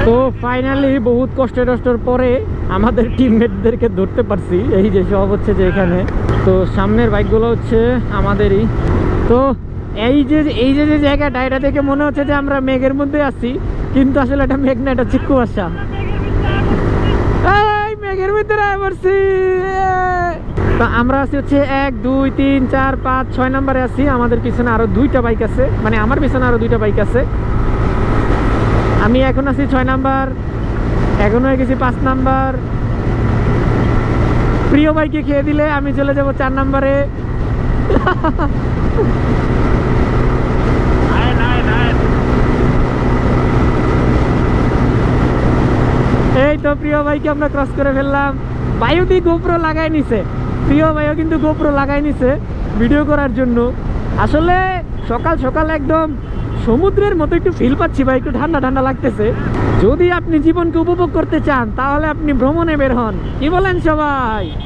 তো ফাইনালি বহুত কষ্টের পরে আমাদের টিমমেটদেরকে ধরতে পারছি। এই যে সব হচ্ছে যে এখানে, তো সামনের বাইকগুলো হচ্ছে আমাদেরই। তো এই যে জায়গাটা, এটা দেখে মনে হচ্ছে যে আমরা মেঘের মধ্যে আছি, কিন্তু আসলে এটা মেঘ না, এটা হচ্ছে কুয়াশা। এই মেঘের ভিতরে পড়ছি। তো আমরা আছি হচ্ছে 1 2 3 4 5 6 নম্বরে আছি। আমাদের পিছনে আরো 2টা বাইক আছে, মানে আমার পিছনে আরো 2টা বাইক আছে। আমি এখন আছি 6 নাম্বার, এখন হয়ে গেছি 5 নাম্বার। প্রিয় বাইকে খেয়ে দিলে আমি চলে যাব 4 নাম্বারে। এই তো প্রিয় ভাইকে আমরা ক্রস করে ফেললাম। ভাইও দিয়ে গোপ্রো লাগাই নিছে, প্রিয় ভাইও কিন্তু গোপ্রো লাগাই নিছে ভিডিও করার জন্য। আসলে সকাল সকাল একদম সমুদ্রের মতো একটু ফিল পাচ্ছি ভাই, একটু ঠান্ডা ঠান্ডা লাগতেছে। যদি আপনি জীবনকে উপভোগ করতে চান তাহলে আপনি ভ্রমণে বের হন, কি বলেন সবাই?